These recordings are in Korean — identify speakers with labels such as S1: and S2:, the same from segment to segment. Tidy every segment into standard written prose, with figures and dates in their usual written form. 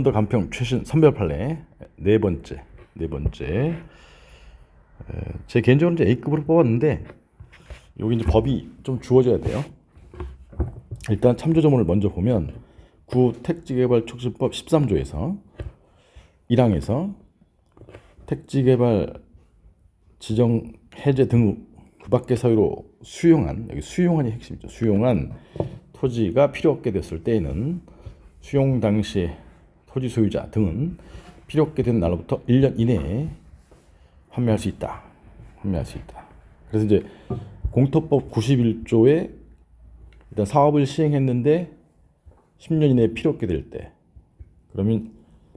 S1: 더 간평 최신 선별 판례 네 번째. 제 개인적으로 이제 A급으로 뽑았는데 여기 이제 법이 좀 주어져야 돼요. 일단 참조조문을 먼저 보면 구택지개발촉진법 13조에서 1항에서 택지개발 지정 해제 등 그 밖의 사유로 수용한, 여기 수용한이 핵심이죠. 수용한 토지가 필요 없게 됐을 때에는 수용 당시 토지 소유자 등은 필요 없게 된 날로부터 1년 이내에 환매할 수 있다. 그래서 이제 공토법 91조에 일단 사업을 시행했는데 10년 이내에 필요 없게 될 때, 그러면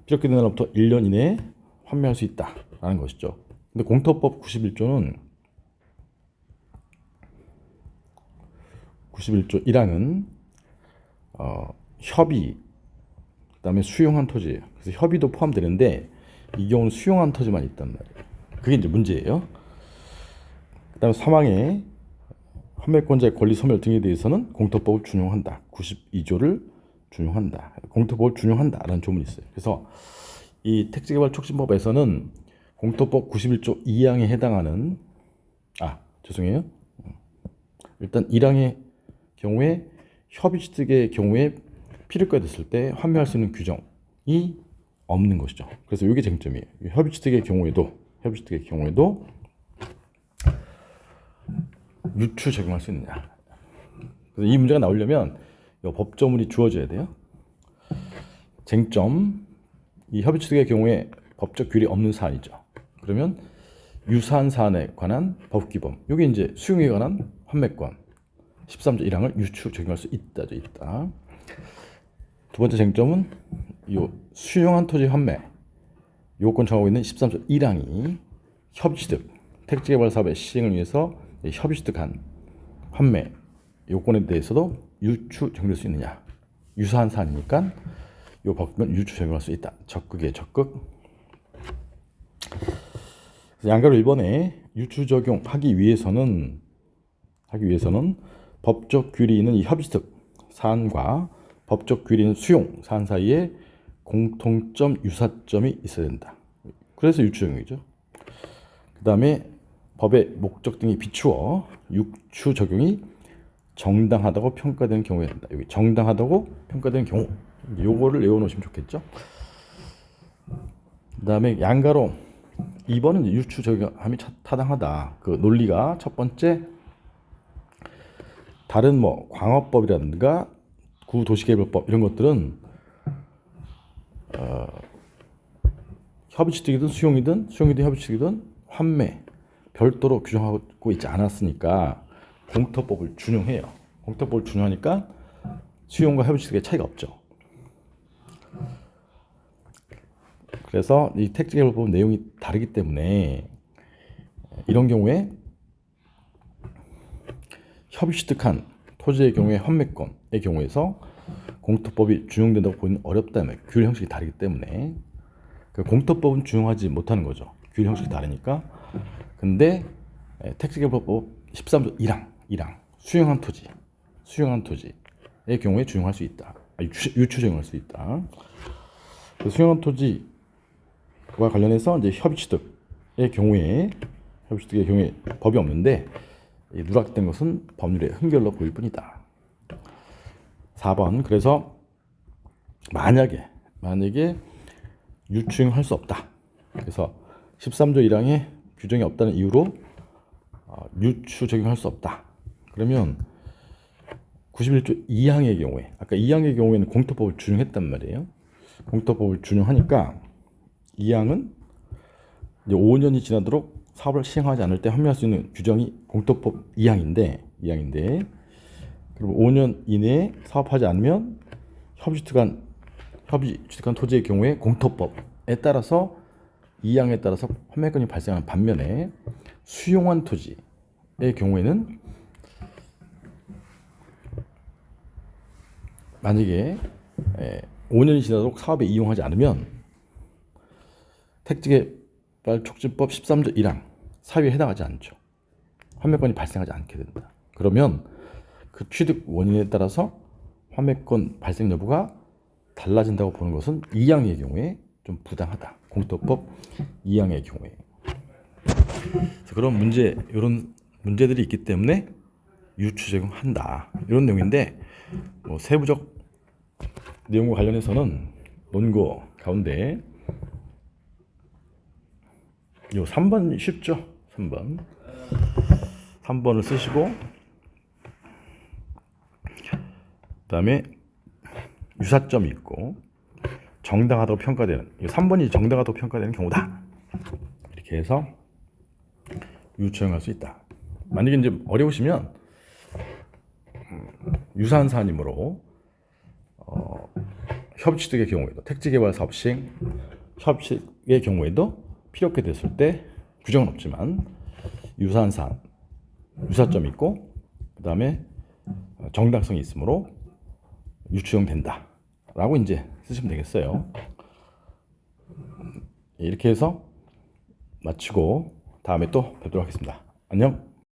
S1: 필요 없게 된 날로부터 1년 이내에 환매할 수 있다라는 것이죠. 근데 공토법 91조는 91조 1항은 협의, 그다음에 수용한 토지, 그래서 협의도 포함되는데 이 경우는 수용한 토지만 있단 말이에요. 그게 이제 문제예요. 그다음에 사망에 환매권자의 권리 소멸 등에 대해서는 공토법을 준용한다. 92조를 준용한다. 공토법을 준용한다라는 조문이 있어요. 그래서 이 택지개발촉진법에서는 공토법 91조 2항에 해당하는 일단 1항의 경우에 협의취득의 경우에 필요가 됐을 때 환매할 수 있는 규정이 없는 것이죠. 그래서 이게 쟁점이에요. 협의취득의 경우에도 유추 적용할 수 있느냐. 그래서 이 문제가 나오려면 이 법조문이 주어져야 돼요. 쟁점, 이 협의취득의 경우에 법적 규율이 없는 사안이죠. 그러면 유사한 사안에 관한 법규범, 이게 이제 수용에 관한 환매권 13조 1항을 유추 적용할 수 있다죠. 있다. 두 번째 쟁점은 이 수용한 토지 환매 요건 정하고 있는 13조 1항이 협의취득, 택지개발 사업의 시행을 위해서 협의취득한 환매 요건에 대해서도 유추 적용될 수 있느냐. 유사한 사안이니까 이 법규는 유추 적용할 수 있다. 적극이에요. 적극. 양가로 1번에 유추 적용하기 위해서는 법적 규율이 있는 이 협의취득 사안과 법적 규율이 있는 수용 사안 사이에 공통점 유사점이 있어야 된다. 그래서 유추 적용이죠. 그 다음에 법의 목적 등이 비추어 유추 적용이 정당하다고 평가되는 경우에 된다. 여기 정당하다고 평가되는 경우, 요거를 외워놓으시면 좋겠죠. 그 다음에 양가로 2번은 유추 적용함이 타당하다. 그 논리가 첫 번째, 다른 광업법이라든가 구도시개발법 이런 것들은 협의취득이든 수용이든 협의취득이든 환매 별도로 규정하고 있지 않았으니까 공토법을 준용해요. 공토법을 준용하니까 수용과 협의취득의 차이가 없죠. 그래서 이 택지개발법 내용이 다르기 때문에 이런 경우에 협의취득한 토지의 경우에 환매권의 경우에서 공토법이 준용된다고 보기는 어렵다면 규율 형식이 다르기 때문에 공토법은 준용하지 못하는 거죠. 규율 형식이 다르니까. 근데 택지개발법 13조 1항 수용한 토지의 경우에 준용할 수 있다. 유추 적용할 수 있다. 수용한 토지와 관련해서 이제 협의취득의 경우에 법이 없는데 누락된 것은 법률의 흥결로 보일 뿐이다. 4번, 그래서 만약에 유추할 수 없다. 그래서 13조 1항에 규정이 없다는 이유로 유추 적용할 수 없다. 그러면 91조 2항의 경우에, 아까 2항의 경우에는 공토법을 준용했단 말이에요. 공토법을 준용하니까 2항은 이제 5년이 지나도록 사업을 시행하지 않을 때 환매할 수 있는 규정이 공토법 2항인데 그리고 5년 이내에 사업하지 않으면 협의취득한 토지의 경우에 공토법에 따라서 2항에 따라서 환매권이 발생하는 반면에 수용한 토지의 경우에는 만약에 5년이 지나도록 사업에 이용하지 않으면 택지개발촉진법 13조 1항 사유에 해당하지 않죠. 환매권이 발생하지 않게 된다. 그러면 그 취득 원인에 따라서 환매권 발생 여부가 달라진다고 보는 것은 2항의 경우에 좀 부당하다. 공토법 2항의 경우에. 그런 문제, 이런 문제들이 있기 때문에 유추 적용한다. 이런 내용인데 뭐 세부적 내용과 관련해서는 논거 가운데 요 3번 쉽죠? 3번을 쓰시고 그다음에 유사점이 있고 정당하다고 평가되는, 이 3번이 정당하다고 평가되는 경우다. 이렇게 해서 유추형할 수 있다. 만약에 이제 어려우시면 유사한 사안이므로 협치득의 경우에도, 택지개발 사업 시행 협치의 경우에도 필요하게 됐을 때 규정은 없지만 유사한 사안, 유사점이 있고 그 다음에 정당성이 있으므로 유추형 된다 라고 이제 쓰시면 되겠어요. 이렇게 해서 마치고 다음에 또 뵙도록 하겠습니다. 안녕.